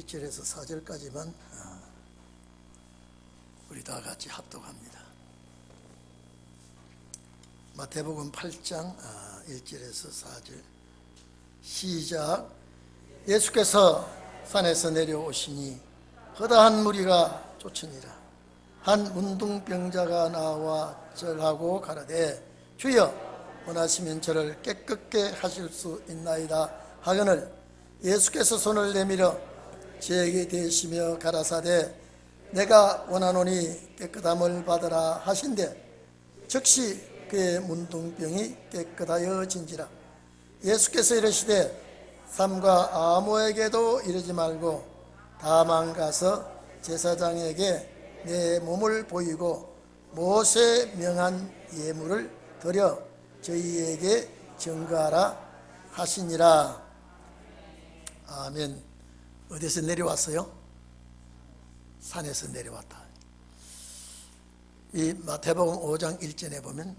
1절에서 4절까지만 우리 다 같이 합독합니다. 마태복음 8장 1절에서 4절 시작. 예수께서 산에서 내려오시니 허다한 무리가 쫓으니라. 한 문둥병자가 나와 절하고 가라되 주여 원하시면 저를 깨끗게 하실 수 있나이다 하거늘 예수께서 손을 내밀어 저에게 대시며 가라사대 내가 원하노니 깨끗함을 받으라 하신대 즉시 그의 문둥병이 깨끗하여진지라. 예수께서 이르시되 삼가 아무에게도 이르지 말고 다만 가서 제사장에게 내 몸을 보이고 모세 명한 예물을 드려 저희에게 증거하라 하시니라. 아멘. 어디서 내려왔어요? 산에서 내려왔다. 이 마태복음 5장 1절에 보면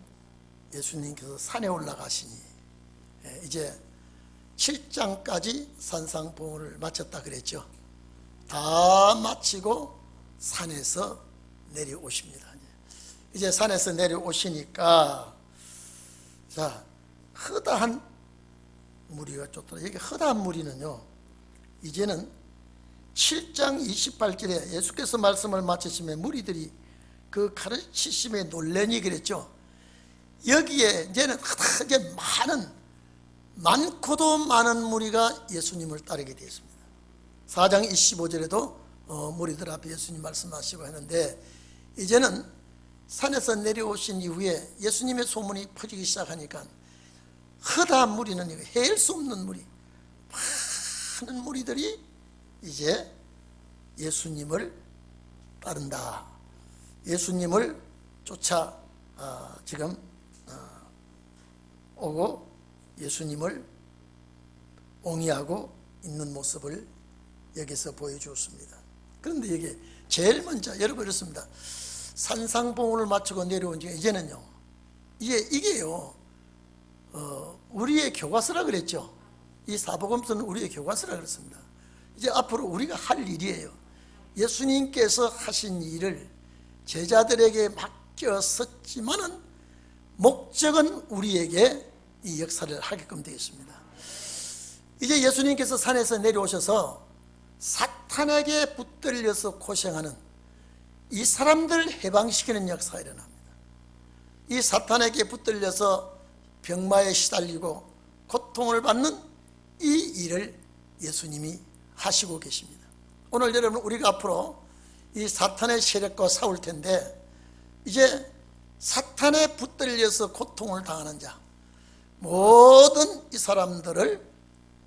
예수님께서 산에 올라가시니 이제 7장까지 산상봉헌을 마쳤다 그랬죠. 다 마치고 산에서 내려오십니다. 이제 산에서 내려오시니까 자, 허다한 무리가 쫓더라. 여기 허다한 무리는요, 이제는 7장 28절에 예수께서 말씀을 마치시면 무리들이 그 가르치심에 놀래니 그랬죠. 여기에 이제는 이제 많고도 많은 무리가 예수님을 따르게 되었습니다. 4장 25절에도 무리들 앞에 예수님 말씀하시고 했는데 이제는 산에서 내려오신 이후에 예수님의 소문이 퍼지기 시작하니까 허다한 무리는 헤일 수 없는 무리, 많은 무리들이 이제 예수님을 따른다. 예수님을 쫓아 지금 오고 예수님을 옹이하고 있는 모습을 여기서 보여주었습니다. 그런데 여기 제일 먼저 여러분 이렇습니다. 산상봉헌을 마치고 내려온 지 이제는요, 이게요 우리의 교과서라 그랬죠. 이 사복음서는 우리의 교과서라 그랬습니다. 이제 앞으로 우리가 할 일이에요. 예수님께서 하신 일을 제자들에게 맡겼었지만은 목적은 우리에게 이 역사를 하게끔 되어 있습니다. 이제 예수님께서 산에서 내려오셔서 사탄에게 붙들려서 고생하는 이 사람들을 해방시키는 역사가 일어납니다. 이 사탄에게 붙들려서 병마에 시달리고 고통을 받는 이 일을 예수님이 하시고 계십니다. 오늘 여러분 우리가 앞으로 이 사탄의 세력과 싸울 텐데 이제 사탄에 붙들려서 고통을 당하는 자 모든 이 사람들을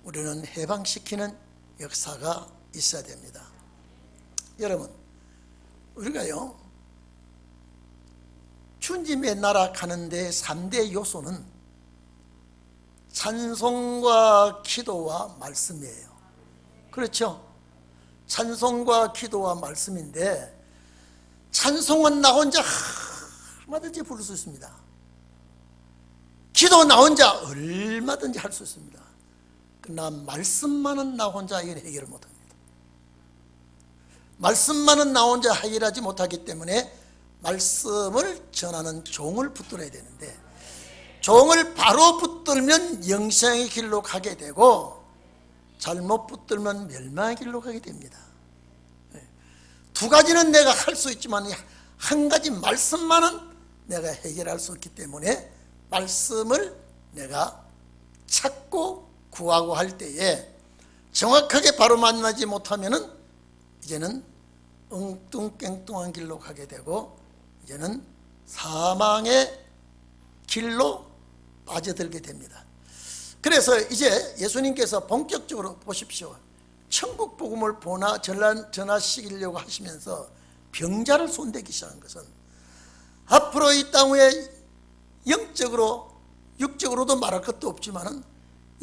우리는 해방시키는 역사가 있어야 됩니다. 여러분 우리가요 주님의 나라 가는데 3대 요소는 찬송과 기도와 말씀이에요. 그렇죠? 찬송과 기도와 말씀인데 찬송은 나 혼자 얼마든지 부를 수 있습니다. 기도 나 혼자 얼마든지 할 수 있습니다. 그러나 말씀만은 나 혼자 해결을 못합니다. 말씀만은 나 혼자 해결하지 못하기 때문에 말씀을 전하는 종을 붙들어야 되는데 종을 바로 붙들면 영생의 길로 가게 되고 잘못 붙들면 멸망의 길로 가게 됩니다. 두 가지는 내가 할 수 있지만 한 가지 말씀만은 내가 해결할 수 없기 때문에 말씀을 내가 찾고 구하고 할 때에 정확하게 바로 만나지 못하면은 이제는 엉뚱깽뚱한 길로 가게 되고 이제는 사망의 길로 빠져들게 됩니다. 그래서 이제 예수님께서 본격적으로 보십시오. 천국 복음을 전하시키려고 하시면서 병자를 손대기 시작한 것은 앞으로 이 땅 위에 영적으로 육적으로도 말할 것도 없지만은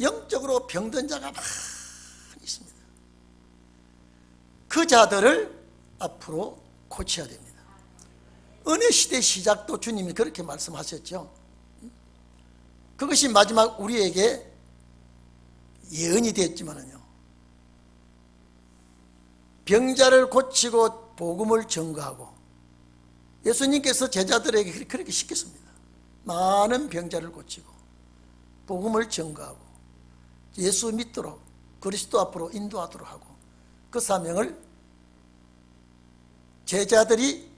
영적으로 병든 자가 많이 있습니다. 그 자들을 앞으로 고쳐야 됩니다. 은혜 시대 시작도 주님이 그렇게 말씀하셨죠. 그것이 마지막 우리에게 예언이 되었지만은요 병자를 고치고 복음을 전가하고, 예수님께서 제자들에게 그렇게 시켰습니다. 많은 병자를 고치고 복음을 전가하고 예수 믿도록 그리스도 앞으로 인도하도록 하고, 그 사명을 제자들이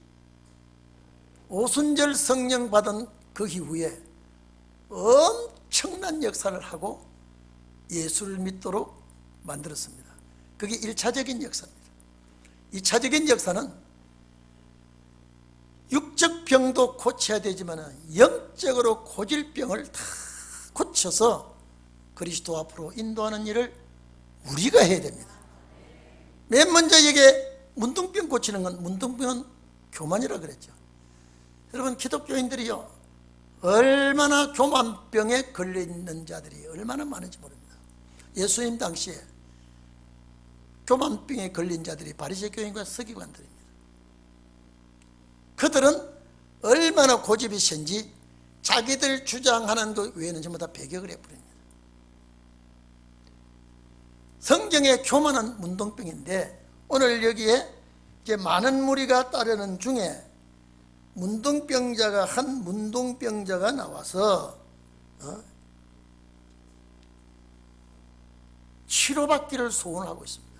오순절 성령 받은 그 이후에 엄청난 역사를 하고 예수를 믿도록 만들었습니다. 그게 1차적인 역사입니다. 2차적인 역사는 육적 병도 고쳐야 되지만 영적으로 고질병을 다 고쳐서 그리스도 앞으로 인도하는 일을 우리가 해야 됩니다. 맨 먼저 이게 문둥병 고치는 건, 문둥병은 교만이라 그랬죠. 여러분, 기독교인들이요, 얼마나 교만병에 걸려있는 자들이 얼마나 많은지 모릅니다. 예수님 당시에 교만병에 걸린 자들이 바리새 교인과 서기관들입니다. 그들은 얼마나 고집이 센지 자기들 주장하는 것 외에는 전부 다 배격을 해버립니다. 성경에 교만한 문둥병인데, 오늘 여기에 이제 많은 무리가 따르는 중에 문둥병자가, 한 문둥병자가 나와서 치료받기를 소원하고 있습니다.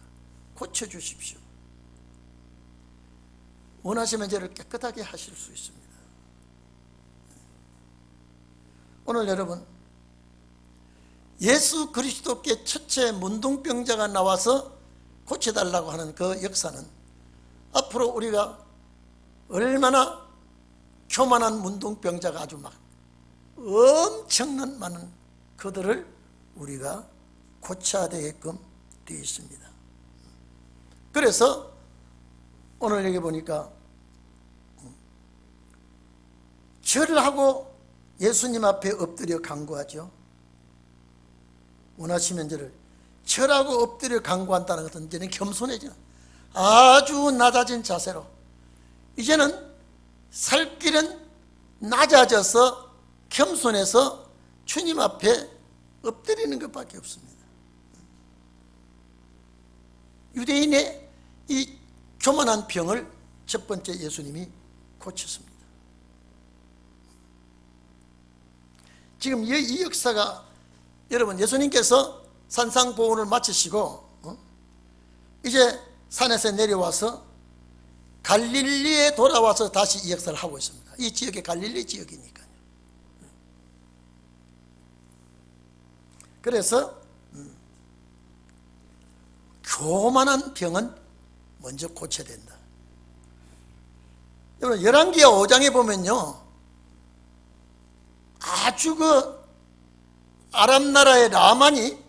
고쳐주십시오. 원하시면 저를 깨끗하게 하실 수 있습니다. 오늘 여러분, 예수 그리스도께 첫째 문둥병자가 나와서 고쳐달라고 하는 그 역사는 앞으로 우리가 얼마나 교만한 문둥병자가 아주 막 엄청난 많은 그들을 우리가 고쳐야 되게끔 되어 있습니다. 그래서 오늘 여기 보니까 절을 하고 예수님 앞에 엎드려 간구하죠. 원하시면 저를 절하고 엎드려 간구한다는 것은 이제는 겸손해지는, 아주 낮아진 자세로, 이제는 살 길은 낮아져서 겸손해서 주님 앞에 엎드리는 것밖에 없습니다. 유대인의 이 교만한 병을 첫 번째 예수님이 고쳤습니다. 지금 이 역사가, 여러분, 예수님께서 산상보훈을 마치시고 이제 산에서 내려와서 갈릴리에 돌아와서 다시 이 역사를 하고 있습니다. 이 지역이 갈릴리 지역이니까요. 그래서 교만한 병은 먼저 고쳐야 된다. 여러분, 열왕기하 5장에 보면요, 아주 그 아람 나라의 라만이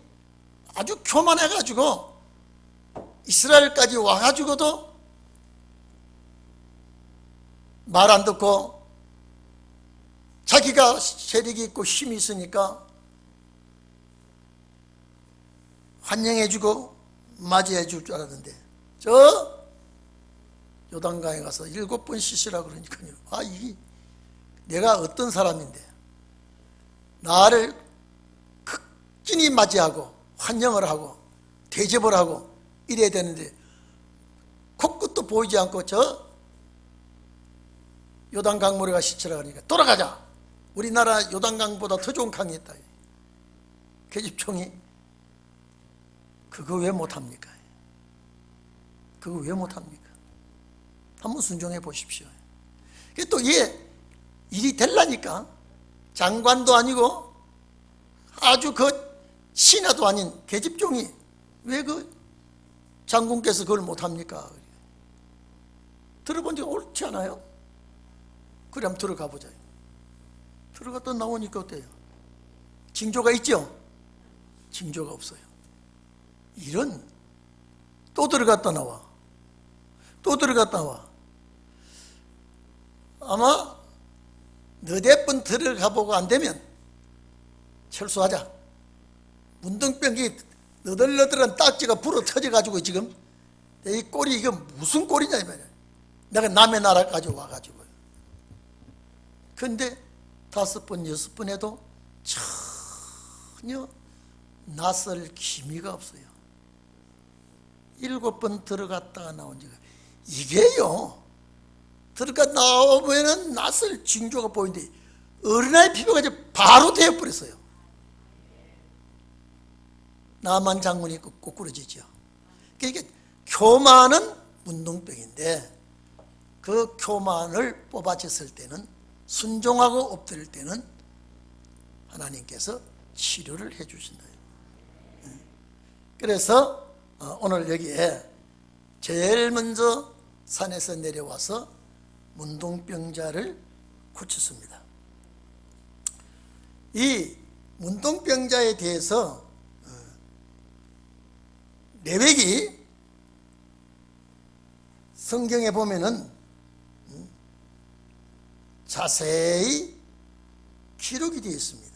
아주 교만해가지고 이스라엘까지 와가지고도 말 안 듣고 자기가 세력이 있고 힘이 있으니까 환영해주고 맞이해줄 줄 알았는데, 저 요단강에 가서 7번 씻으라 그러니까요, 내가 어떤 사람인데 나를 극진히 맞이하고 환영을 하고 대접을 하고 이래야 되는데 코끝도 보이지 않고 저 요단강 모래가 씻으라 그러니까 돌아가자, 우리나라 요단강보다 더 좋은 강이 있다. 계집종이 그거 왜 못합니까? 그거 왜 못합니까? 한번 순종해 보십시오. 또 이게 일이 되려니까 장관도 아니고 아주 그 신하도 아닌 계집종이 왜 그 장군께서 그걸 못합니까? 들어본 적 옳지 않아요? 그래, 한번 들어가 보자. 들어갔다 나오니까 어때요? 징조가 있죠? 징조가 없어요. 이런, 또 들어갔다 나와, 또 들어갔다 나와. 아마 너댓 번 들어가 보고 안 되면 철수하자. 문둥병이 너덜너덜한 딱지가 불어 터져가지고 지금 이 꼴이 이게 무슨 꼴이냐 이 말이야. 내가 남의 나라까지 와가지고. 근데 5번 6번 해도 전혀 낯설 기미가 없어요. 7번 들어갔다가 나온 지가 이게요. 들어가 나오면은 낯을 징조가 보이는데 어린아이 피부가 이제 바로 되어버렸어요. 나만 장군이 꼬꾸러지죠. 그러니까 교만은 문둥병인데 그 교만을 뽑아쳤을 때는 순종하고 엎드릴 때는 하나님께서 치료를 해 주신다. 그래서 오늘 여기에 제일 먼저 산에서 내려와서 문둥병자를 고쳤습니다. 이 문둥병자에 대해서 레위기 성경에 보면은 자세히 기록이 되어 있습니다.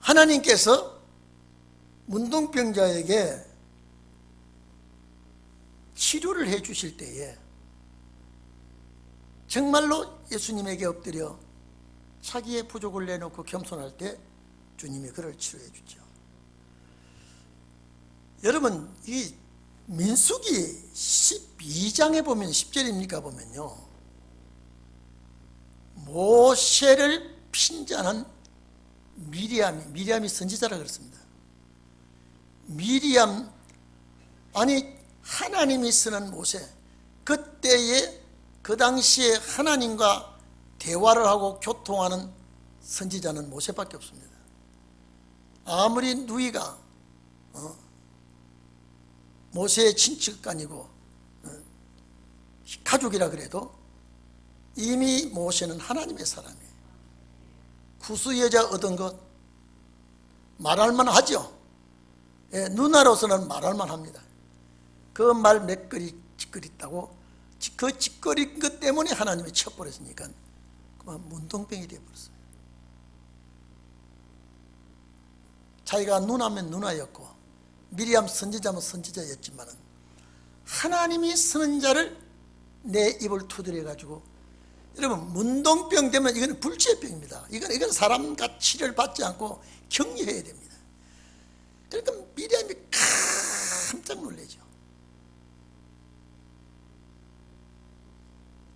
하나님께서 문둥병자에게 치료를 해 주실 때에 정말로 예수님에게 엎드려 자기의 부족을 내놓고 겸손할 때 주님이 그를 치료해 주죠. 여러분, 이 민수기 12장에 보면 10절입니까 보면요, 모세를 핀잔한 미리암이 선지자라 그랬습니다. 미리암, 아니 하나님이 쓰는 모세, 그때에 그 당시에 하나님과 대화를 하고 교통하는 선지자는 모세밖에 없습니다. 아무리 누이가 모세의 친척가 아니고 가족이라 그래도 이미 모세는 하나님의 사람이에요. 구수 여자 얻은 것 말할만 하죠. 예, 누나로서는 말할만 합니다. 그 말 몇 거리 짓거렸다고, 그 짓거린 것 때문에 하나님이 쳐버렸으니까 그만 문둥병이 되어버렸어요. 자기가 누나면 누나였고 미리암 선지자면 선지자였지만 하나님이 쓰는 자를 내 입을 두드려 가지고, 여러분 문둥병 되면 이건 불치병입니다. 이건 사람과 치료를 받지 않고 격리해야 됩니다. 그러니까 미리암이 깜짝 놀라죠.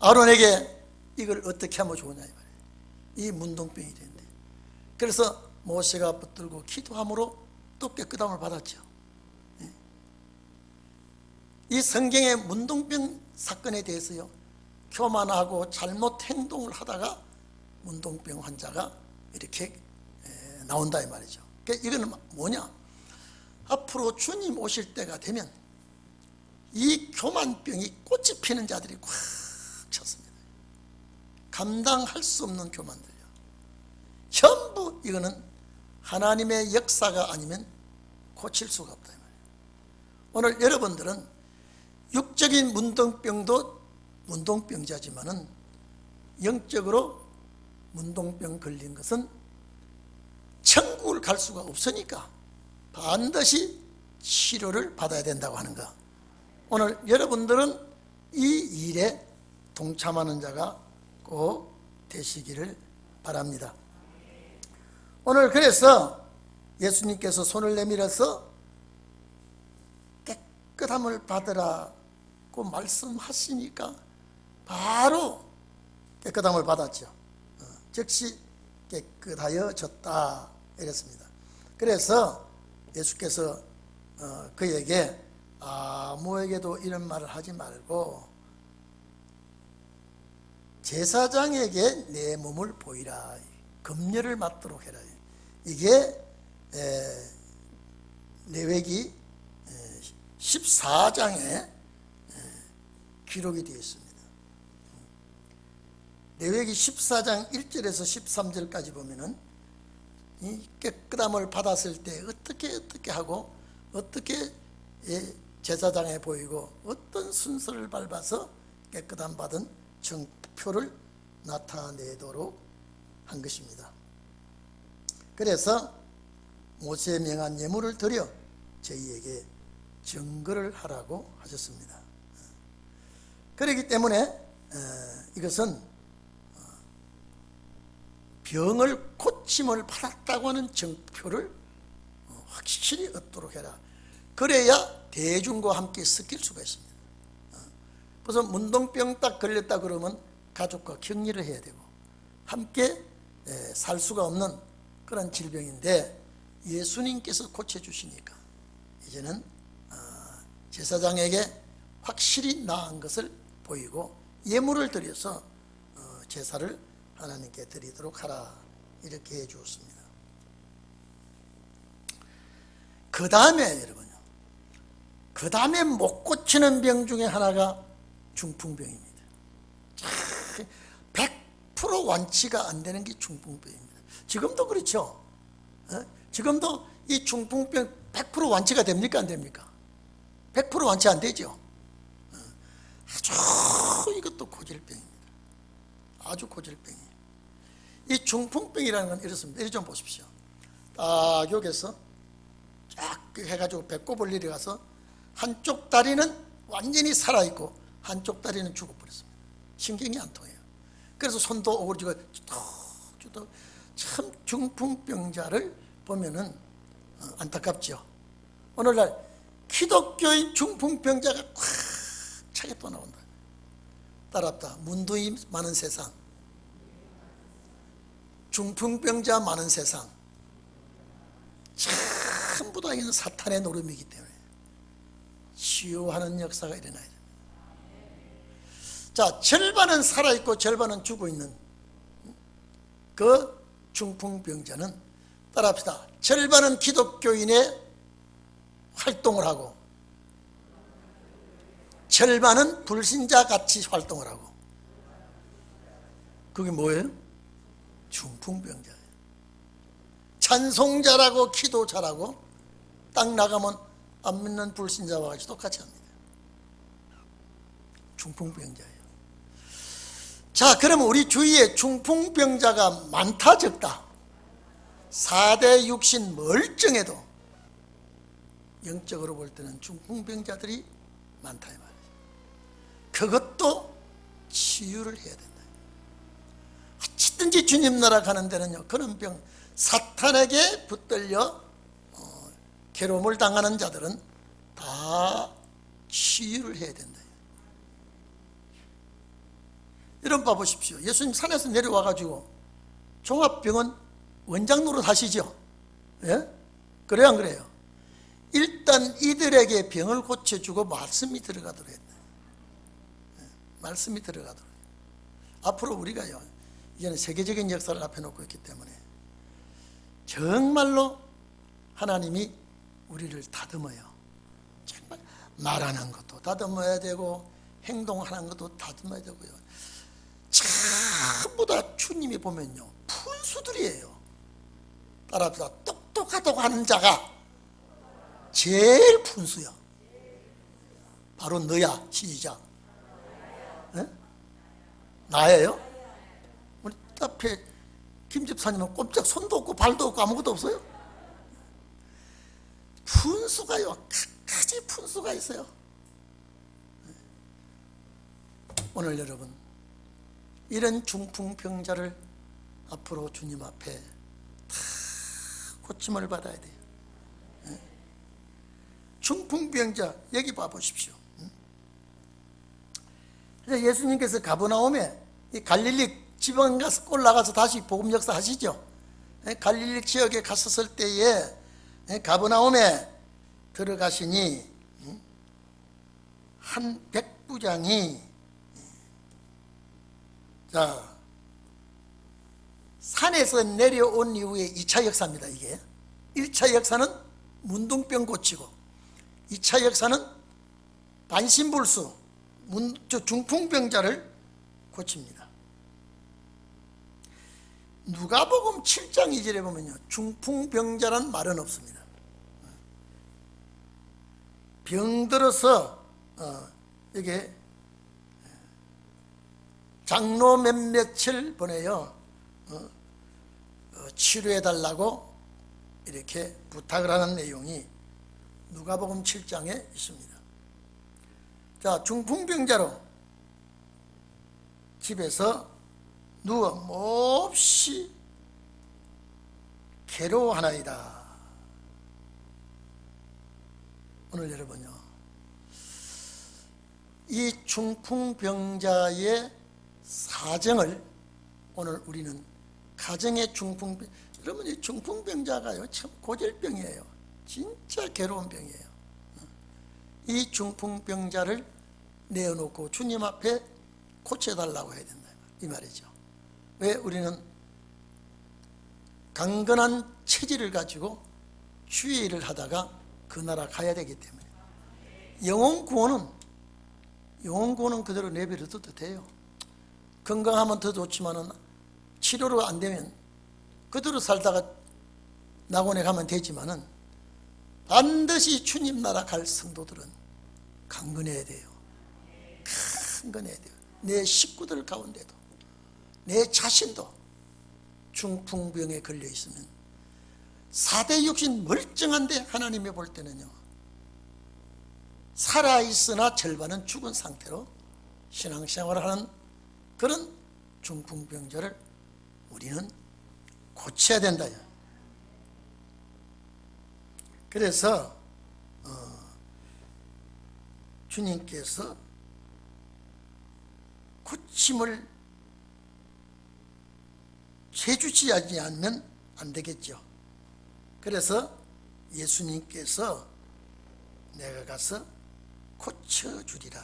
아론에게 이걸 어떻게 하면 좋으냐 이 말이에요. 이 문둥병이 되는데, 그래서 모세가 붙들고 기도함으로 또 깨끗함을 받았죠. 이 성경의 문둥병 사건에 대해서요, 교만하고 잘못 행동을 하다가 문둥병 환자가 이렇게 나온다 이 말이죠. 그러니까 이거는 뭐냐, 앞으로 주님 오실 때가 되면 이 교만병이 꽃이 피는 자들이 꽉 찼습니다. 감당할 수 없는 교만들요. 전부 이거는 하나님의 역사가 아니면 고칠 수가 없다 이 말이에요. 오늘 여러분들은 육적인 문둥병도 문둥병자지만은 영적으로 문둥병 걸린 것은 천국을 갈 수가 없으니까 반드시 치료를 받아야 된다고 하는 거. 오늘 여러분들은 이 일에 동참하는 자가 꼭 되시기를 바랍니다. 오늘 그래서 예수님께서 손을 내밀어서 깨끗함을 받으라고 말씀하시니까 바로 깨끗함을 받았죠. 즉시 깨끗하여졌다 이랬습니다. 그래서 예수께서 그에게 아무에게도 이런 말을 하지 말고 제사장에게 내 몸을 보이라, 금례를 맡도록 해라. 이게 레위기 14장에 기록이 되어 있습니다. 레위기 14장 1절에서 13절까지 보면은 이 깨끗함을 받았을 때 어떻게 하고 어떻게 제사장에 보이고 어떤 순서를 밟아서 깨끗함 받은 증표를 나타내도록 한 것입니다. 그래서 모세의 명한 예물을 드려 저희에게 증거를 하라고 하셨습니다. 그렇기 때문에 이것은 병을 고침을 받았다고 하는 증표를 확실히 얻도록 해라. 그래야 대중과 함께 섞일 수가 있습니다. 그래서 문둥병 딱 걸렸다 그러면 가족과 격리를 해야 되고 함께 살 수가 없는 그런 질병인데 예수님께서 고쳐주시니까 이제는 제사장에게 확실히 나은 것을 보이고 예물을 드려서 제사를 하나님께 드리도록 하라 이렇게 해 주었습니다. 그 다음에 여러분요, 그 다음에 못 고치는 병 중에 하나가 중풍병입니다. 100% 완치가 안 되는 게 중풍병입니다. 지금도 그렇죠. 지금도 이 중풍병 100% 완치가 됩니까 안 됩니까? 100% 완치 안 되죠. 아주 이것도 고질병입니다. 아주 고질병이에요. 이 중풍병이라는 건 이렇습니다. 이리 좀 보십시오. 딱 여기서 쫙 해가지고 배꼽을 내려가서 한쪽 다리는 완전히 살아있고 한쪽 다리는 죽어버렸습니다. 신경이 안 통해요. 그래서 손도 오그라지고 참 중풍병자를 보면은 안타깝죠. 오늘날 기독교인 중풍병자가 꽉 차게 또 나온다. 따랍다. 문둥이 많은 세상, 중풍병자 많은 세상, 전부 다 이는 사탄의 노름이기 때문에 치유하는 역사가 일어나야 됩니다. 자, 절반은 살아있고 절반은 죽어있는 그 중풍병자는 따라합시다. 절반은 기독교인의 활동을 하고 절반은 불신자 같이 활동을 하고. 그게 뭐예요? 중풍병자예요. 찬송 잘하고 기도 잘하고 딱 나가면 안 믿는 불신자와 같이 똑같이 합니다. 중풍병자예요. 자, 그러면 우리 주위에 중풍병자가 많다 적다? 4대 육신 멀쩡해도 영적으로 볼 때는 중풍병자들이 많다 이 말이에요. 그것도 치유를 해야 된다. 어찌든지 주님 나라 가는 데는요, 그런 병, 사탄에게 붙들려 괴로움을 당하는 자들은 다 치유를 해야 된다. 여러분 봐보십시오. 예수님 산에서 내려와가지고 종합병원 원장 노릇 하시죠? 예? 그래요 안 그래요? 일단 이들에게 병을 고쳐주고 말씀이 들어가도록 했다. 말씀이 들어가도록. 앞으로 우리가요, 이제는 세계적인 역사를 앞에 놓고 있기 때문에 정말로 하나님이 우리를 다듬어요. 정말 말하는 것도 다듬어야 되고 행동하는 것도 다듬어야 되고요. 전부 다 주님이 보면요, 푼수들이에요. 따라합시다. 똑똑하다고 하는 자가 제일 푼수야. 바로 너야. 시작. 네? 나예요? 우리 앞에 김 집사님은 꼼짝 손도 없고 발도 없고 아무것도 없어요? 푼수가요, 각가지 푼수가 있어요. 오늘 여러분, 이런 중풍병자를 앞으로 주님 앞에 다 고침을 받아야 돼요. 중풍병자 여기 봐보십시오. 예수님께서 가버나움에 이 갈릴리 지방 가서 올라가서 다시 복음 역사 하시죠. 갈릴리 지역에 갔었을 때에 가버나움에 들어가시니 한 백부장이, 자, 산에서 내려온 이후에 2차 역사입니다. 이게 1차 역사는 문둥병 고치고 2차 역사는 반신불수 중풍병자를 고칩니다. 누가복음 7장 2절에 보면요, 중풍병자란 말은 없습니다. 병들어서 이게 장로 몇몇을 보내요. 치료해달라고 이렇게 부탁을 하는 내용이 누가복음 7장에 있습니다. 자, 중풍병자로 집에서 누워 몹시 괴로워하나이다. 오늘 여러분요, 이 중풍병자의 사정을 오늘 우리는 가정의 중풍병, 여러분 이 중풍병자가요 참 고질병이에요. 진짜 괴로운 병이에요. 이 중풍병자를 내어놓고 주님 앞에 고쳐달라고 해야 된다 이 말이죠. 왜? 우리는 강건한 체질을 가지고 주의 일을 하다가 그 나라 가야 되기 때문에 영혼 구원은 그대로 내버려둬도 돼요. 건강하면 더 좋지만은 치료로 안 되면 그대로 살다가 낙원에 가면 되지만은 반드시 주님 나라 갈 성도들은 강건해야 돼요. 강건해야 돼요. 내 식구들 가운데도 내 자신도 중풍병에 걸려 있으면 4대 육신 멀쩡한데 하나님이 볼 때는요 살아있으나 절반은 죽은 상태로 신앙생활을 하는 그런 중풍병자를 우리는 고쳐야 된다. 그래서 주님께서 고침을 해주지 않으면 안 되겠죠. 그래서 예수님께서 내가 가서 고쳐주리라.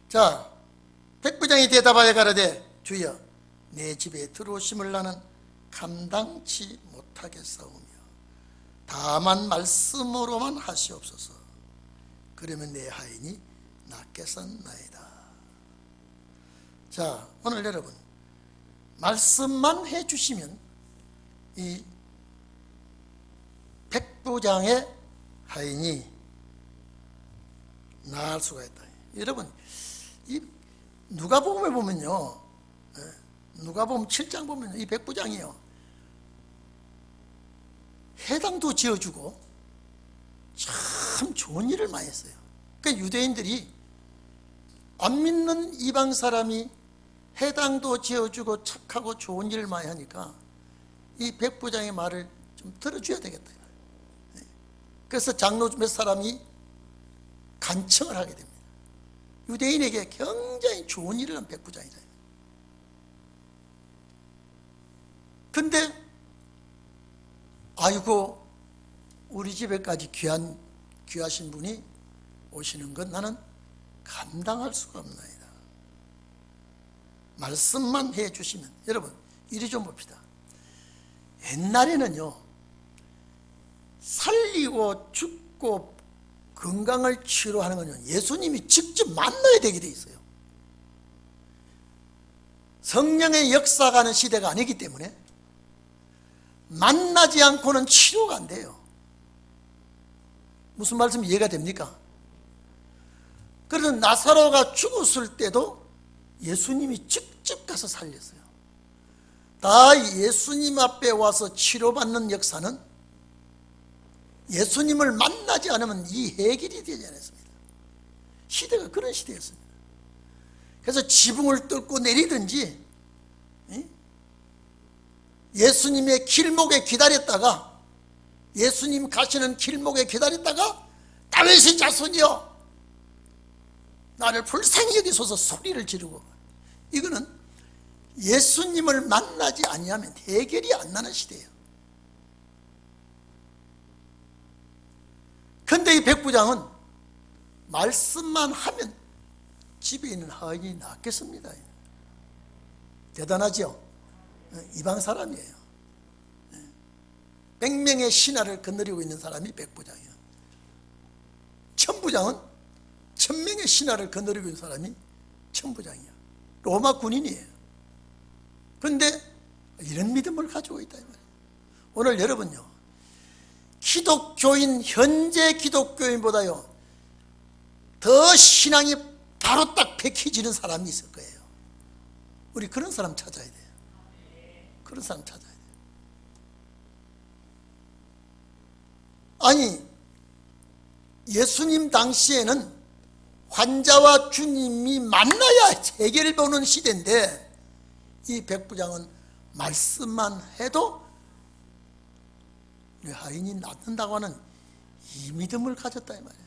자, 백부장이 대답하여 가로되 주여 내 집에 들어오심을 나는 감당치 못하겠사오며 다만 말씀으로만 하시옵소서. 그러면 내 하인이 낫겠었나이다. 자, 오늘 여러분 말씀만 해주시면 이 백부장의 하인이 나을 수가 있다. 여러분 이 누가복음에 보면요, 누가복음 7장 보면 이 백부장이요 회당도 지어주고 참 좋은 일을 많이 했어요. 그러니까 유대인들이 안 믿는 이방 사람이 회당도 지어주고 착하고 좋은 일을 많이 하니까 이 백부장의 말을 좀 들어줘야 되겠다. 그래서 장로 몇 사람이 간청을 하게 됩니다. 유대인에게 굉장히 좋은 일을 한 백부장이다. 근데 아이고 우리 집에까지 귀하신 분이 오시는 건 나는 감당할 수가 없나이다. 말씀만 해주시면. 여러분 이리 좀 봅시다. 옛날에는요 살리고 죽고 건강을 치료하는 건요 예수님이 직접 만나야 되게 돼 있어요. 성령의 역사가 하는 시대가 아니기 때문에 만나지 않고는 치료가 안 돼요. 무슨 말씀이 이해가 됩니까? 그래서 나사로가 죽었을 때도 예수님이 직접 가서 살렸어요. 다 예수님 앞에 와서 치료받는 역사는 예수님을 만나지 않으면 이 해결이 되지 않았습니다. 시대가 그런 시대였습니다. 그래서 지붕을 뚫고 내리든지 예수님의 길목에 기다렸다가 예수님 가시는 길목에 기다렸다가 다윗의 자손이여 나를 불쌍히 여기소서 소리를 지르고, 이거는 예수님을 만나지 아니하면 해결이 안 나는 시대예요. 그런데 이 백부장은 말씀만 하면 집에 있는 하인이 낫겠습니다. 대단하죠? 이방 사람이에요. 100명의 신하를 거느리고 있는 사람이 백부장이에요. 천부장은 1000명의 신하를 거느리고 있는 사람이 천부장이에요. 로마 군인이에요. 그런데 이런 믿음을 가지고 있다 이 말이에요. 오늘 여러분요 기독교인, 현재 기독교인보다요 더 신앙이 바로 딱 백해지는 사람이 있을 거예요. 우리 그런 사람 찾아야 돼요. 그런 사람 찾아야 돼요. 아니 예수님 당시에는 환자와 주님이 만나야 해결을 보는 시대인데 이 백부장은 말씀만 해도 내 하인이 낫는다고 하는 이 믿음을 가졌다 이 말이에요.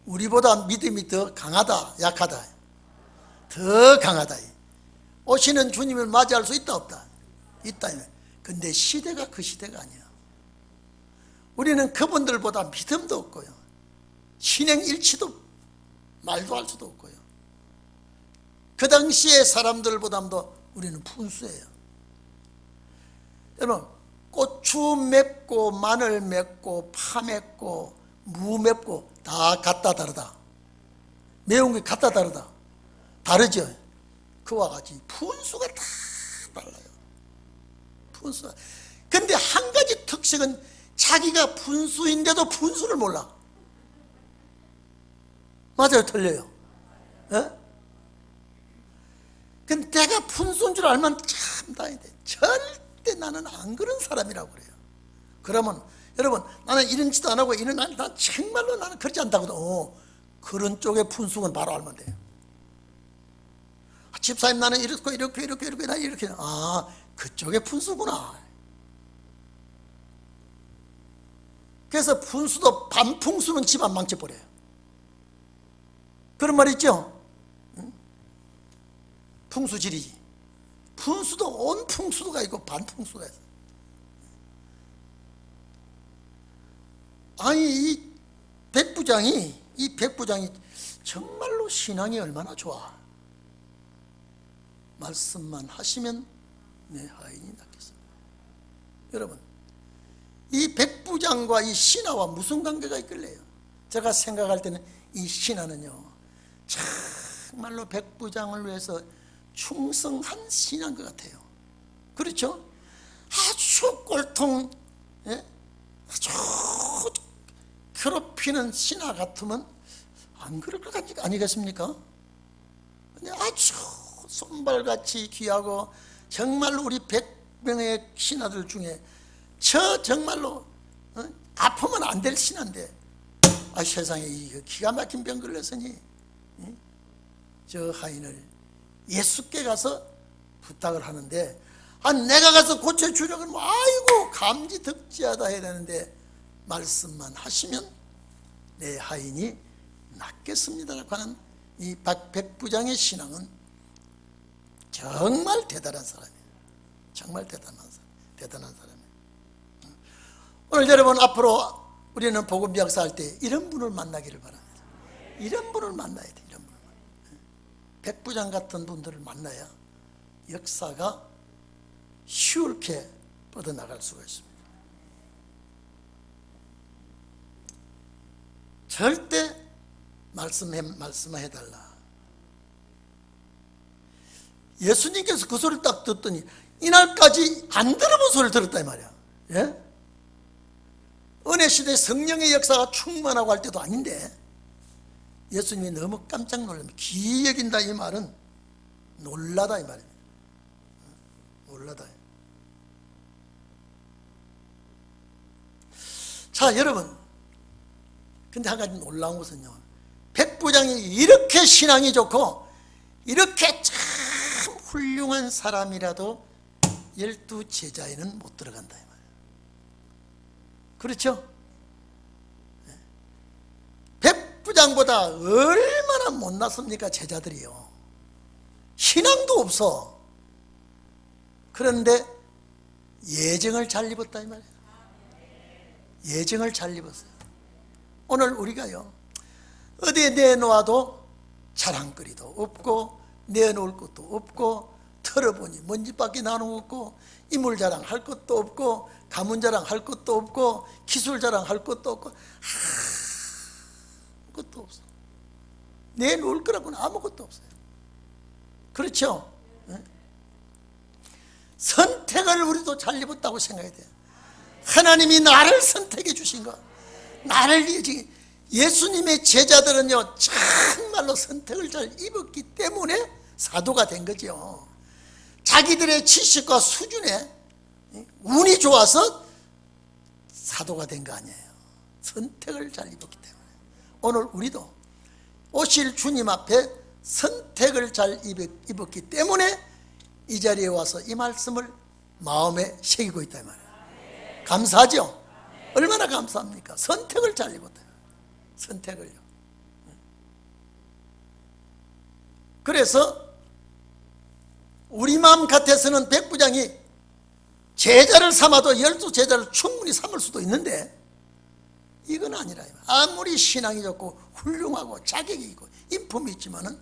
우리보다 믿음이 더 강하다 약하다? 더 강하다. 오시는 주님을 맞이할 수 있다 없다? 있다. 근데 시대가 그 시대가 아니야. 우리는 그분들보다 믿음도 없고요, 신행일치도 말도 할 수도 없고요, 그 당시의 사람들보다도 우리는 분수예요. 여러분, 고추 맵고 마늘 맵고 파 맵고 무 맵고 다 같다 다르다? 매운 게 같다 다르다? 다르죠. 그와 같이 분수가 다 달라요. 분수가. 근데 한 가지 특색은 자기가 분수인데도 분수를 몰라. 맞아요, 틀려요? 예? 근데 내가 분수인 줄 알면 참 다행이다. 절대 나는 안 그런 사람이라고 그래요. 그러면 여러분, 나는 이런 짓도 안 하고 이런 난 정말로 나는 그렇지 않다거든. 그런 쪽의 분수는 바로 알면 돼요. 집사님, 나는 이렇게 나 이렇게. 아, 그쪽의 분수구나. 그래서 분수도 반풍수는 집안 망쳐버려요. 그런 말 있죠? 풍수지리지. 분수도 온 풍수가 있고 반풍수가 있어요. 아니, 이 백부장이 정말로 신앙이 얼마나 좋아. 말씀만 하시면 내 하인이 낫겠습니다. 여러분, 이 백부장과 이 신하와 무슨 관계가 있길래요? 제가 생각할 때는 이 신하는요, 정말로 백부장을 위해서 충성한 신하인 것 같아요. 그렇죠? 아주 꼴통, 아주 괴롭히는 신하 같으면 안 그럴 것 아니겠습니까? 근데 아주 손발같이 귀하고 정말로 우리 100명의 신하들 중에 저 정말로 아프면 안 될 신하인데, 아, 세상에 이 기가 막힌 병 걸렸으니 저 하인을 예수께 가서 부탁을 하는데, 아, 내가 가서 고쳐주려고 하면 아이고 감지덕지하다 해야 되는데, 말씀만 하시면 내 하인이 낫겠습니다라고 하는 이 백부장의 신앙은 정말 대단한 사람이에요. 정말 대단한 사람이에요. 오늘 여러분, 앞으로 우리는 복음 역사할 때 이런 분을 만나기를 바랍니다. 이런 분을 만나야 돼. 이런 분을. 백부장 같은 분들을 만나야 역사가 쉽게 뻗어나갈 수가 있습니다. 절대 말씀해달라. 예수님께서 그 소리를 딱 듣더니 이날까지 안 들어본 소리를 들었다 이 말이야. 예? 은혜 시대 성령의 역사가 충만하고 할 때도 아닌데 예수님이 너무 깜짝 놀랍니다. 기이 여긴다 이 말은 놀라다 이 말입니다. 놀라다. 자, 여러분, 근데 한 가지 놀라운 것은요, 백부장이 이렇게 신앙이 좋고 이렇게 참 훌륭한 사람이라도 12 제자에는 못 들어간다 이 말이에요. 그렇죠? 백부장보다 얼마나 못났습니까 제자들이요. 신앙도 없어. 그런데 예정을 잘 입었다 이 말이에요. 예정을 잘 입었어요. 오늘 우리가요, 어디에 내놓아도 자랑거리도 없고 내놓을 것도 없고 털어보니 먼지밖에 나는 없고 이물 자랑할 것도 없고 가문 자랑할 것도 없고 기술 자랑할 것도 없고 아무것도 없어. 내놓을 거라고는 아무것도 없어요. 그렇죠? 네? 선택을 우리도 잘 입었다고 생각해야 돼요. 하나님이 나를 선택해 주신 거, 나를 예수님의 제자들은요 정말로 선택을 잘 입었기 때문에 사도가 된 거죠. 자기들의 지식과 수준에 운이 좋아서 사도가 된 거 아니에요. 선택을 잘 입었기 때문에. 오늘 우리도 오실 주님 앞에 선택을 잘 입었기 때문에 이 자리에 와서 이 말씀을 마음에 새기고 있다 이 말이에요. 감사하죠? 얼마나 감사합니까? 선택을 잘 입었다. 선택을요. 그래서 우리 마음 같아서는 백부장이 제자를 삼아도 12제자를 충분히 삼을 수도 있는데 이건 아니라 아무리 신앙이 좋고 훌륭하고 자격이 있고 인품이 있지만은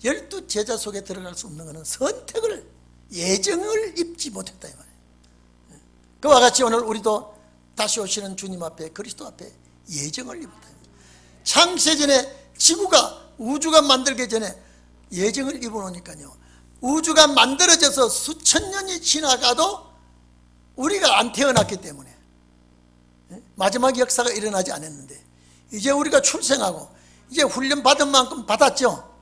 12제자 속에 들어갈 수 없는 것은 선택을, 예정을 입지 못했다 이 말이에요. 그와 같이 오늘 우리도 다시 오시는 주님 앞에, 그리스도 앞에 예정을 입었다. 창세전에 지구가, 우주가 만들기 전에 예정을 입어놓으니까요, 우주가 만들어져서 수천 년이 지나가도 우리가 안 태어났기 때문에 마지막 역사가 일어나지 않았는데, 이제 우리가 출생하고 이제 훈련 받은 만큼 받았죠.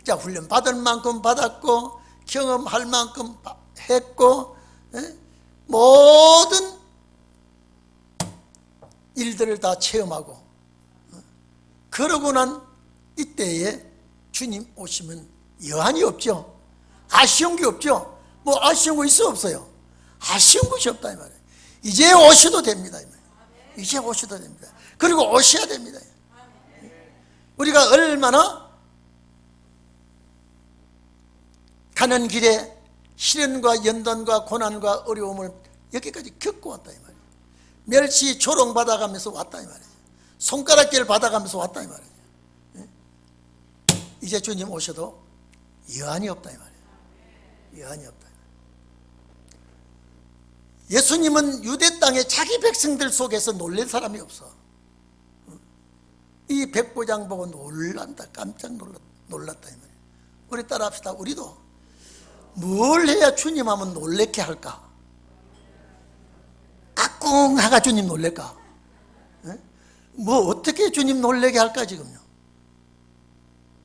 자, 훈련 받은 만큼 받았고 경험할 만큼 했고 모든 일들을 다 체험하고 그러고 난 이때에 주님 오시면 여한이 없죠. 아쉬운 게 없죠. 뭐 아쉬운 거 있어 없어요? 아쉬운 것이 없다 이 말이에요. 이제 오셔도 됩니다 이 말이에요. 이제 오셔도 됩니다. 그리고 오셔야 됩니다. 우리가 얼마나 가는 길에 시련과 연단과 고난과 어려움을 여기까지 겪고 왔다 이 말이에요. 멸시 조롱 받아가면서 왔다 이 말이에요. 손가락질 받아가면서 왔다 이 말이에요. 이제 주님 오셔도 여한이 없다 이 말이에요. 여한이 없다. 예수님은 유대 땅에 자기 백성들 속에서 놀랄 사람이 없어. 이 백부장 보고 놀란다, 깜짝 놀랐다 이 말이에요. 우리 따라 합시다. 우리도 뭘 해야 주님 하면 놀래게 할까? 까꿍하가 주님 놀랄까? 뭐 어떻게 주님 놀래게 할까 지금요?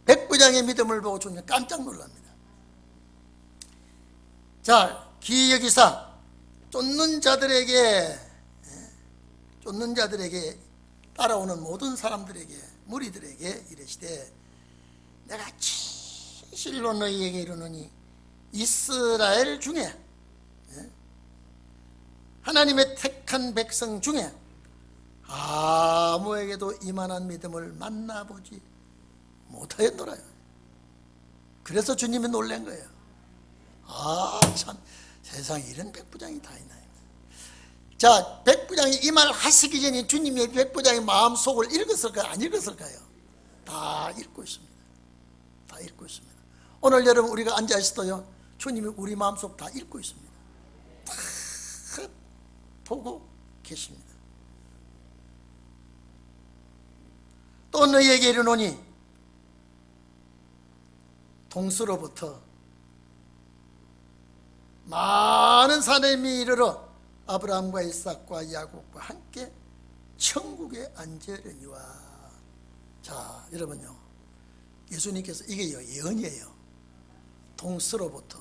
백부장의 믿음을 보고 주님 깜짝 놀랍니다. 자, 기여기사 쫓는 자들에게 따라오는 모든 사람들에게, 무리들에게 이르시되 내가 진실로 너희에게 이르노니 이스라엘 중에 하나님의 택한 백성 중에 아무에게도 이만한 믿음을 만나보지 못하였노라. 그래서 주님이 놀란 거예요. 아, 참 세상에 이런 백부장이 다 있나. 자, 백부장이 이 말 하시기 전에 주님이 백부장의 마음속을 읽었을까요? 안 읽었을까요? 다 읽고 있습니다. 다 읽고 있습니다. 오늘 여러분 우리가 앉아 있어도요, 주님이 우리 마음속 다 읽고 있습니다. 다 보고 계십니다. 또 너희에게 이르노니 동서로부터 많은 사람이 이르러 아브라함과 이삭과 야곱과 함께 천국에 앉으려니와. 자, 여러분요, 예수님께서 이게 예언이에요. 동서로부터,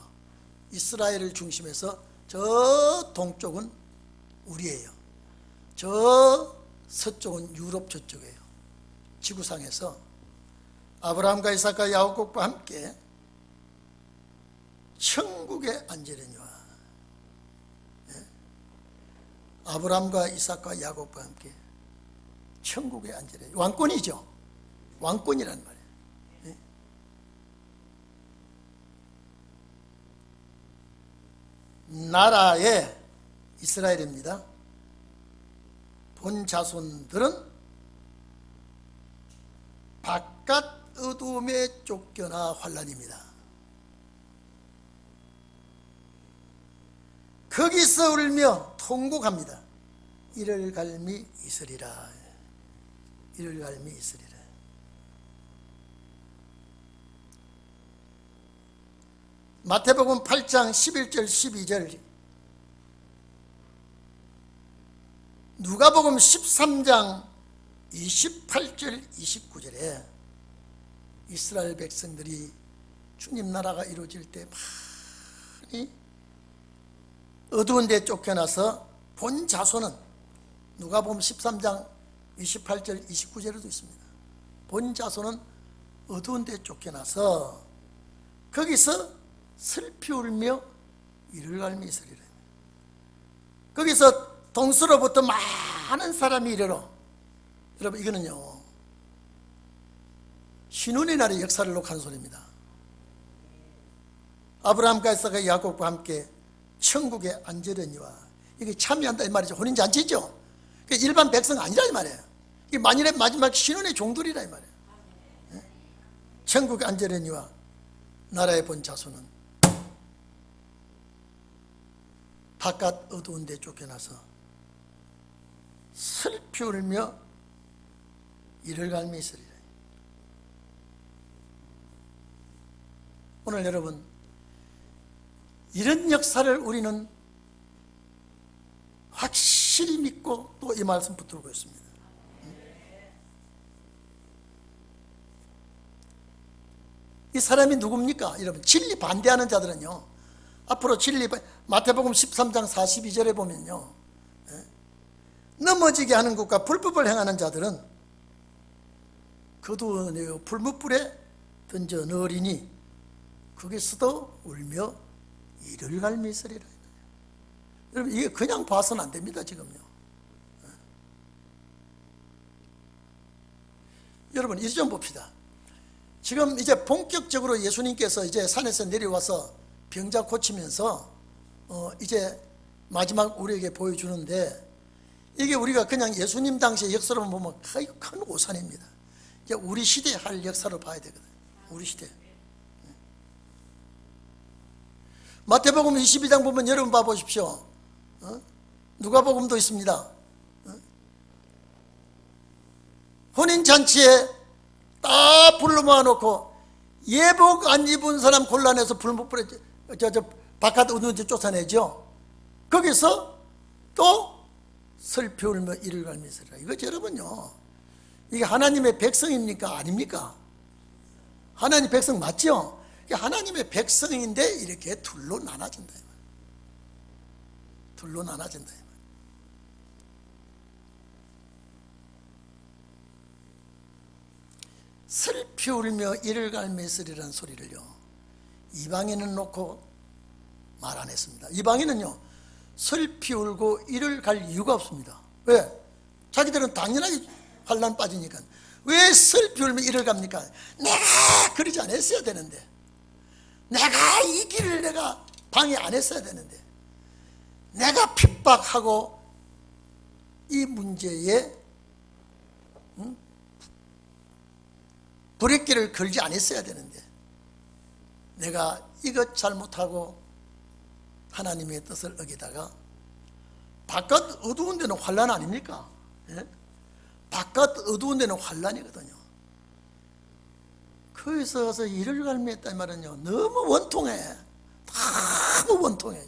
이스라엘을 중심해서 저 동쪽은 우리예요. 저 서쪽은 유럽 저쪽이에요. 지구상에서 아브라함과 이삭과 야곱과 함께 천국에 앉으려니와. 아브라함과 이삭과 야곱과 함께 천국에 앉으려니. 왕권이죠. 왕권이란 말이에요. 나라의 이스라엘입니다. 본 자손들은 바깥 어두움에 쫓겨나 환난입니다. 거기서 울며 통곡합니다. 이를 갈미 있으리라. 이를 갈미 있으리라. 마태복음 8장 11절 12절, 누가복음 13장 28절 29절에 이스라엘 백성들이 주님 나라가 이루어질 때 많이 어두운 데 쫓겨나서 본 자손은, 누가복음 13장 28절 29절에도 있습니다. 본 자손은 어두운 데 쫓겨나서 거기서 슬피 울며 이를 갈미 있으리라. 거기서 동서로부터 많은 사람이 이르러, 여러분 이거는요 신혼의 날의 역사를 녹한 소리입니다. 아브라함과 이삭과 야곱과 함께 천국에 앉으려니와, 이게 참여한다 이 말이죠. 혼인잔치죠. 일반 백성 아니라 이 말이에요. 이게 만일의 마지막 신혼의 종들이라 이 말이에요. 천국에 앉으려니와 나라에 본 자손은 바깥 어두운 데 쫓겨나서 슬피 울며 이를 갈미 있으리라. 오늘 여러분, 이런 역사를 우리는 확실히 믿고 또 이 말씀 붙들고 있습니다. 이 사람이 누굽니까? 여러분, 진리 반대하는 자들은요, 앞으로 진리, 마태복음 13장 42절에 보면요, 넘어지게 하는 것과 불법을 행하는 자들은 거두어내어 불못불에 던져 넣으리니 거기서도 울며 이를 갈미 있으리라. 여러분, 이게 그냥 봐서는 안 됩니다. 지금요. 여러분, 이리 좀 봅시다. 지금 이제 본격적으로 예수님께서 이제 산에서 내려와서 병자 고치면서 이제 마지막 우리에게 보여주는데, 이게 우리가 그냥 예수님 당시의 역사로만 보면 큰 오산입니다. 이제 우리 시대에 할 역사로 봐야 되거든요. 우리 시대. 마태복음 22장 보면 여러분 봐보십시오. 누가복음도 있습니다. 혼인잔치에 다 불러 모아놓고 예복 안 입은 사람 곤란해서 불못불에 바깥 어두운 데 쫓아내죠. 거기서 또 슬피 울며 이를 갈미 있으리라. 이거 여러분요, 이게 하나님의 백성입니까? 아닙니까? 하나님 백성 맞죠? 하나님의 백성인데 이렇게 둘로 나눠진다. 둘로 나눠진다. 슬피 울며 이를 갈미 있으리라는 소리를요, 이방인은 놓고 말 안 했습니다. 이방인은요, 슬피 울고 이를 갈 이유가 없습니다. 왜? 자기들은 당연하게 환난 빠지니까. 왜 슬피 울며 이를 갑니까? 내가 그러지 않았어야 되는데, 내가 이 길을 내가 방해 안 했어야 되는데, 내가 핍박하고 이 문제에 브레이크를 걸지 않았어야 되는데, 내가 이것 잘못하고 하나님의 뜻을 어기다가, 바깥 어두운 데는 환난 아닙니까? 예? 바깥 어두운 데는 환난이거든요. 거기서 가서 이를 갈미했다 이 말은요, 너무 원통해. 너무 원통해.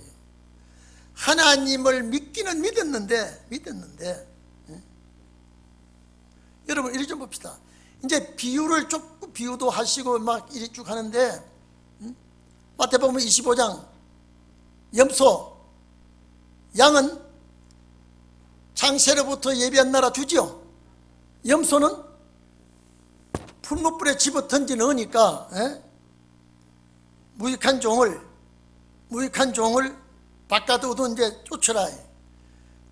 하나님을 믿기는 믿었는데 예? 여러분 이리 좀 봅시다. 이제 비유를 조금 비유도 하시고 막 이리 쭉 하는데, 마태복음 25장 염소, 양은 창세로부터 예비한 나라 주지요. 염소는 풀무불에 집어 던져 넣으니까 무익한 종을 바깥 어두운 데 쫓으라.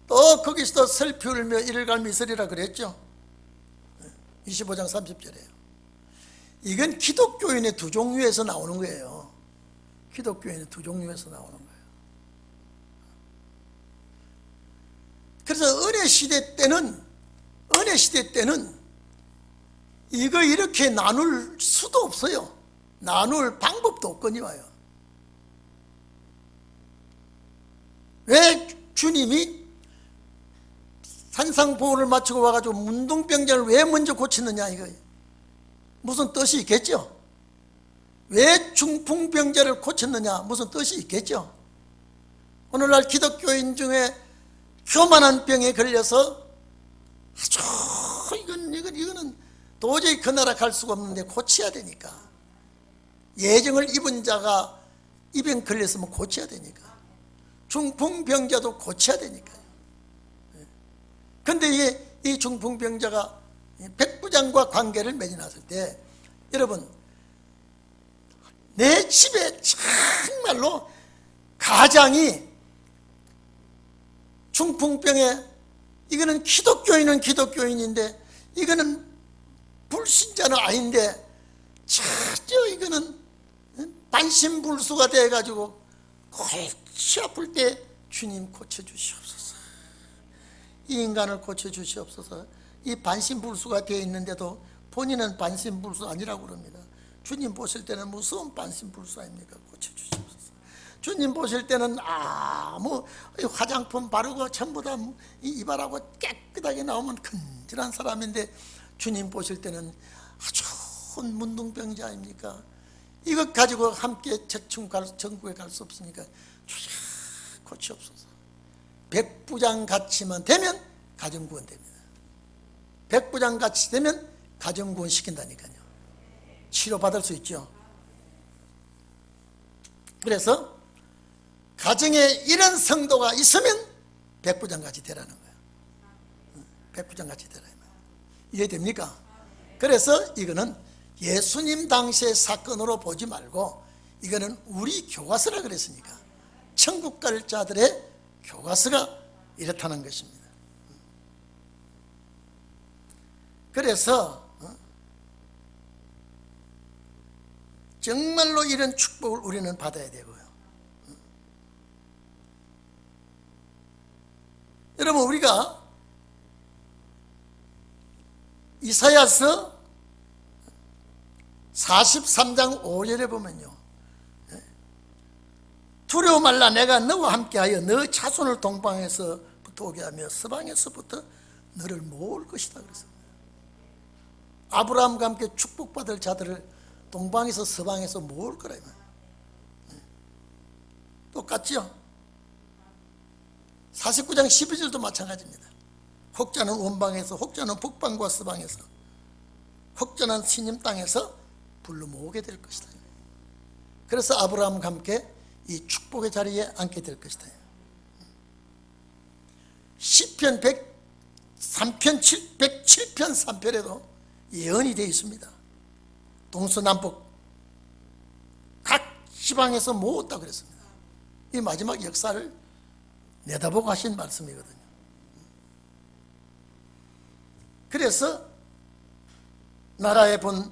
또 거기서 슬피 울며 이를 갈미 있으리라 그랬죠. 25장 30절에요. 이건 기독교인의 두 종류에서 나오는 거예요. 기독교인의 두 종류에서 나오는 거예요. 그래서 은혜 시대 때는 이거 이렇게 나눌 수도 없어요. 나눌 방법도 없거니와요. 왜 주님이 산상보호를 마치고 와가지고 문둥병자를 왜 먼저 고치느냐, 이거 무슨 뜻이 있겠죠? 왜 중풍병자를 고쳤느냐, 무슨 뜻이 있겠죠? 오늘날 기독교인 중에 교만한 병에 걸려서 아주 이거는 도저히 그 나라 갈 수가 없는데 고쳐야 되니까, 예정을 입은 자가 이 병 걸렸으면 고쳐야 되니까, 중풍병자도 고쳐야 되니까요. 그런데 이 중풍병자가 백부장과 관계를 맺어놨을 때, 여러분 내 집에 정말로 가장이 중풍병에, 이거는 기독교인은 기독교인인데 이거는 불신자는 아닌데 전혀 이거는 반신불수가 돼가지고 골치 아플 때 주님 고쳐주시옵소서, 이 인간을 고쳐주시옵소서. 이 반신불수가 되어 있는데도 본인은 반신불수 아니라고 그럽니다. 주님 보실 때는 무서운 반신불수 아닙니까? 고쳐주시옵소서. 주님 보실 때는 아무 화장품 바르고 전부 다 이발하고 깨끗하게 나오면 근질한 사람인데 주님 보실 때는 아주 문둥병자 아닙니까? 이것 가지고 함께 전국에 갈 수 없으니까 주여 고치옵소서. 백부장같이만 되면 가정구원 됩니다. 백부장같이 되면 가정구원 시킨다니까요. 치료받을 수 있죠. 그래서 가정에 이런 성도가 있으면 백부장같이 되라는 거예요. 백부장같이 되라. 이해됩니까? 그래서 이거는 예수님 당시의 사건으로 보지 말고 이거는 우리 교과서라 그랬으니까 천국 갈 자들의 교과서가 이렇다는 것입니다. 그래서 정말로 이런 축복을 우리는 받아야 되고요. 여러분, 우리가 이사야서 43장 5절에 보면요, 두려워 말라, 내가 너와 함께하여 너 자손을 동방에서부터 오게 하며 서방에서부터 너를 모을 것이다 그랬습니다. 아브라함과 함께 축복받을 자들을 동방에서 서방에서 모을 거라. 똑같죠? 49장 12절도 마찬가지입니다. 혹자는 원방에서, 혹자는 북방과 서방에서, 혹자는 신임 땅에서 불러 모으게 될 것이다. 그래서 아브라함과 함께 이 축복의 자리에 앉게 될 것이다. 시편 103편 107편 3편에도 예언이 되어 있습니다. 동서남북 각 지방에서 모았다 그랬습니다. 이 마지막 역사를 내다보고 하신 말씀이거든요. 그래서 나라에 본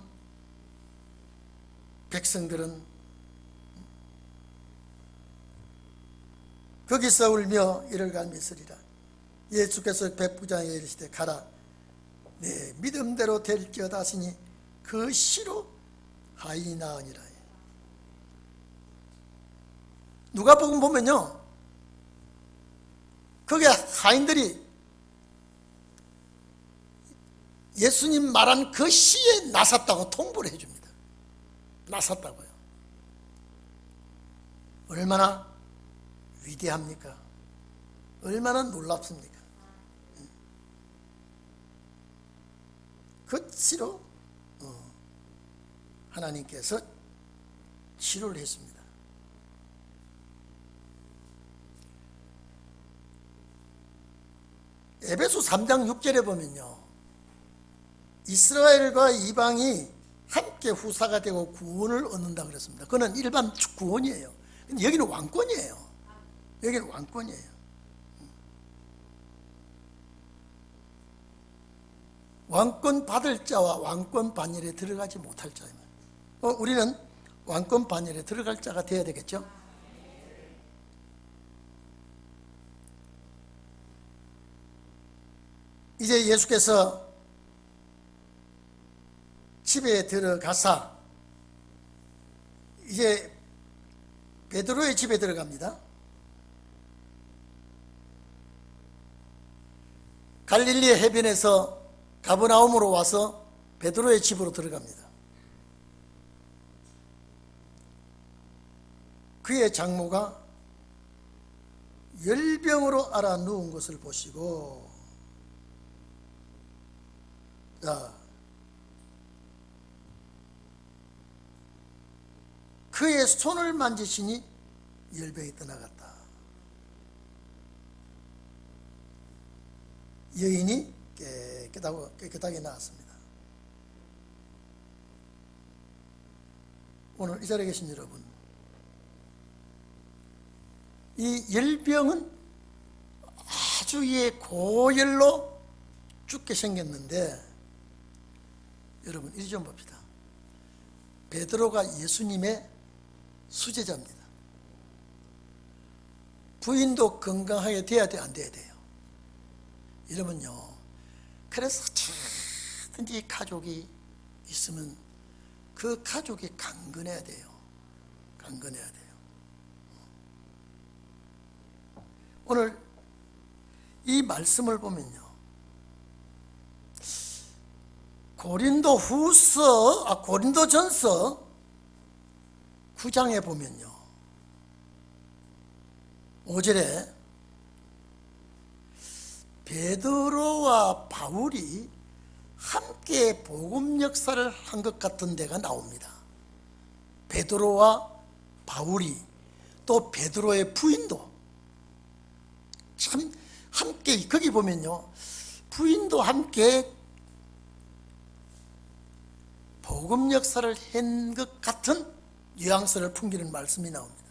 백성들은 거기서 울며 이를 갈미 있으리라. 예수께서 백부장에게 이르시되 가라, 내 믿음대로 될지어다 하시니 그 시로 하인이 나으니라. 누가복음 보면요, 거기에 하인들이 예수님 말한 그 시에 나섰다고 통보를 해줍니다. 나섰다고요. 얼마나 위대합니까? 얼마나 놀랍습니까? 그 시로 하나님께서 치료를 했습니다. 에베소 3장 6절에 보면요, 이스라엘과 이방이 함께 후사가 되고 구원을 얻는다 그랬습니다. 그건 일반 구원이에요. 근데 여기는 왕권이에요. 여기는 왕권이에요. 왕권 받을 자와 왕권 반열에 들어가지 못할 자입니다. 우리는 왕권 반열에 들어갈 자가 되어야 되겠죠. 이제 예수께서 집에 들어가사 이제 베드로의 집에 들어갑니다. 갈릴리 해변에서 가버나움으로 와서 베드로의 집으로 들어갑니다. 그의 장모가 열병으로 앓아 누운 것을 보시고, 자, 그의 손을 만지시니 열병이 떠나갔다. 여인이 깨끗하게 나았습니다. 오늘 이 자리에 계신 여러분, 이 열병은 아주 고열로 죽게 생겼는데, 여러분 이리 좀 봅시다. 베드로가 예수님의 수제자입니다. 부인도 건강하게 돼야 돼, 안 돼야 돼요? 이러면요, 그래서 어떻게든지 가족이 있으면 그 가족이 강건해야 돼요. 강건해야 돼요. 오늘 이 말씀을 보면요, 고린도전서 9장에 보면요, 5절에 베드로와 바울이 함께 복음 역사를 한 것 같은 데가 나옵니다. 베드로와 바울이, 또 베드로의 부인도 참 함께, 거기 보면요, 부인도 함께 복음 역사를 한 것 같은 뉘앙스를 풍기는 말씀이 나옵니다.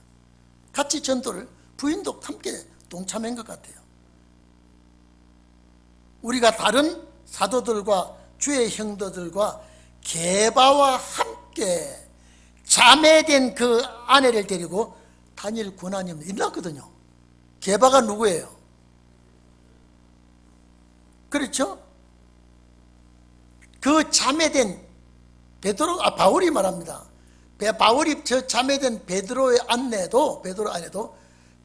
같이 전도를, 부인도 함께 동참한 것 같아요. 우리가 다른 사도들과 주의 형도들과 게바와 함께 자매된 그 아내를 데리고 다니엘 고난이 일났거든요. 게바가 누구예요? 그렇죠? 그 자매된 바울이 말합니다. 바울이 저 자매된 베드로의 아내도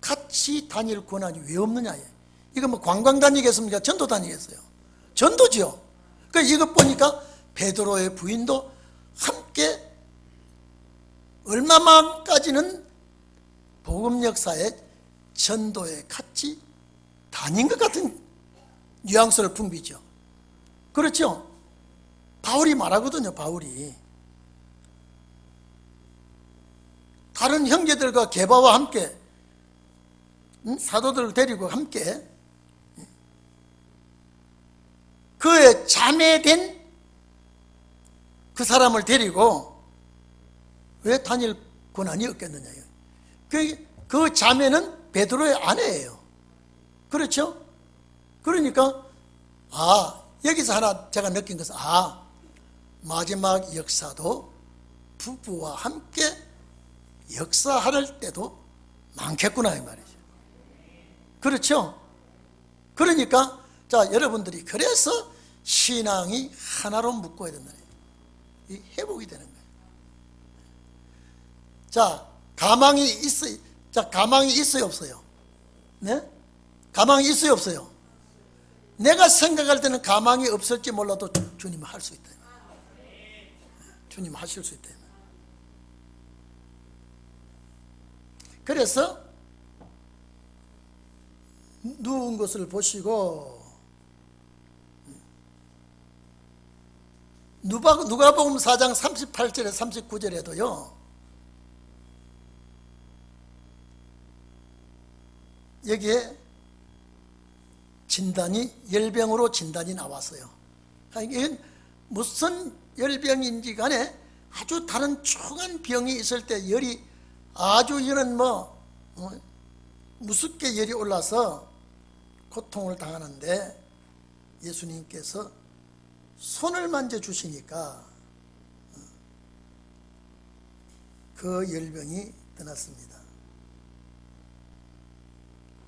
같이 다닐 권한이 왜 없느냐. 이거 뭐 관광 다니겠습니까? 전도 다니겠어요? 전도지요. 그러니까 이것 보니까 베드로의 부인도 함께 얼마만까지는 복음 역사에 전도에 같이 다닌 것 같은 뉘앙스를 풍기죠. 그렇죠? 바울이 말하거든요. 바울이 다른 형제들과 게바와 함께, 사도들을 데리고 함께 그의 자매된 그 사람을 데리고 왜 다닐 권한이 없겠느냐. 그 자매는 베드로의 아내예요. 그렇죠? 그러니까 여기서 하나 제가 느낀 것은 마지막 역사도 부부와 함께 역사할 때도 많겠구나 이 말이죠. 그렇죠? 그러니까 자, 여러분들이 그래서 신앙이 하나로 묶어야 된다. 이 회복이 되는 거예요. 자, 가망이 있어요, 없어요? 네? 가망이 있어요, 없어요? 내가 생각할 때는 가망이 없을지 몰라도 주님은 할 수 있다. 주님은 하실 수 있다. 그래서 누운 것을 보시고 누가복음 4장 38절에 39절에도요, 여기에 열병으로 진단이 나왔어요. 이건 무슨 열병인지 간에 아주 다른 흉한 병이 있을 때 열이 아주 이런 무섭게 열이 올라서 고통을 당하는데 예수님께서 손을 만져주시니까 그 열병이 떠났습니다.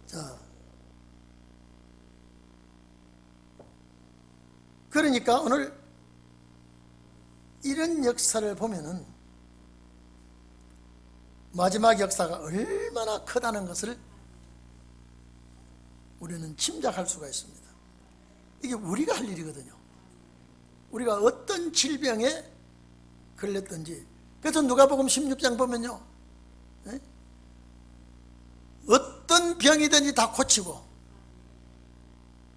자, 그러니까 오늘 이런 역사를 보면은 마지막 역사가 얼마나 크다는 것을 우리는 짐작할 수가 있습니다. 이게 우리가 할 일이거든요. 우리가 어떤 질병에 걸렸든지. 그래서 누가복음 16장 보면요, 어떤 병이든지 다 고치고,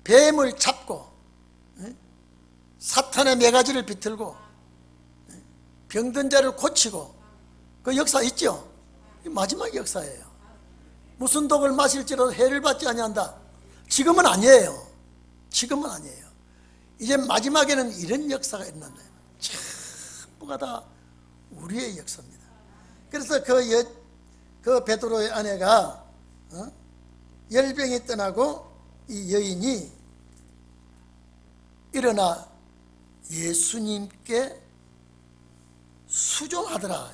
뱀을 잡고, 사탄의 매가지를 비틀고, 병든 자를 고치고, 그 역사 있죠? 마지막 역사예요. 무슨 독을 마실지라도 해를 받지 아니한다. 지금은 아니에요. 지금은 아니에요. 이제 마지막에는 이런 역사가 일어난다. 전부가 다 우리의 역사입니다. 그래서 그 베드로의 아내가 열병이 떠나고 이 여인이 일어나 예수님께 수종하더라.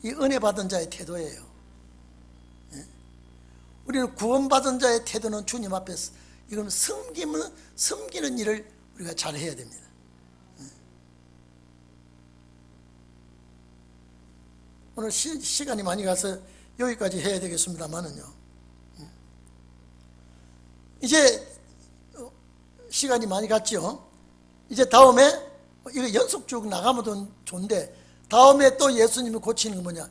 이 은혜 받은 자의 태도예요. 우리는 구원받은 자의 태도는 주님 앞에서 이건 섬기는 일을 우리가 잘 해야 됩니다. 오늘 시간이 많이 가서 여기까지 해야 되겠습니다만은요. 이제 시간이 많이 갔죠. 이제 다음에 이거 연속 쭉 나가면 좋은데 다음에 또 예수님이 고치는 건 뭐냐?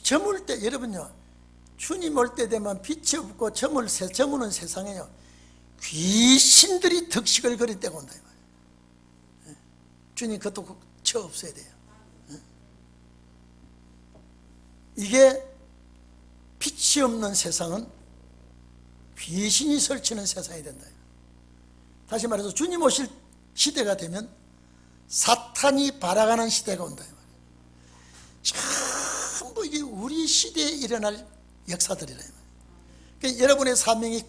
저물 때 여러분요. 주님 올 때 되면 빛이 없고 저무는 세상에요. 귀신들이 득식을 거릴 때가 온다 이 말이에요. 주님 그것도 쳐 없어야 돼요. 이게 빛이 없는 세상은 귀신이 설치는 세상이 된다. 다시 말해서 주님 오실 시대가 되면 사탄이 발아가는 시대가 온다. 전부 이게 우리 시대에 일어날 역사들이라. 그러니까 여러분의 사명이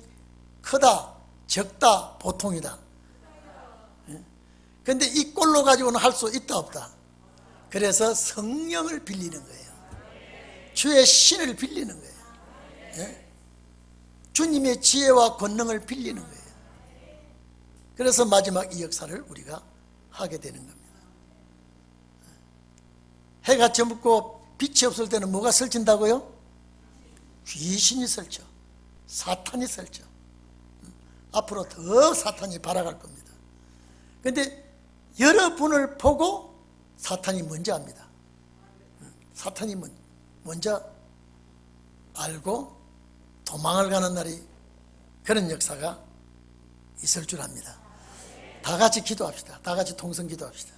크다, 적다, 보통이다. 그런데 이 꼴로 가지고는 할 수 있다 없다. 그래서 성령을 빌리는 거예요. 주의 신을 빌리는 거예요. 주님의 지혜와 권능을 빌리는 거예요. 그래서 마지막 이 역사를 우리가 하게 되는 겁니다. 해가 저물고 빛이 없을 때는 뭐가 설친다고요? 귀신이 설쳐. 사탄이 설쳐. 앞으로 더 사탄이 발아갈 겁니다. 그런데 여러분을 보고 사탄이 먼저 합니다. 사탄이 먼저 알고 도망을 가는 날이 그런 역사가 있을 줄 압니다. 다 같이 기도합시다. 다 같이 통성 기도합시다.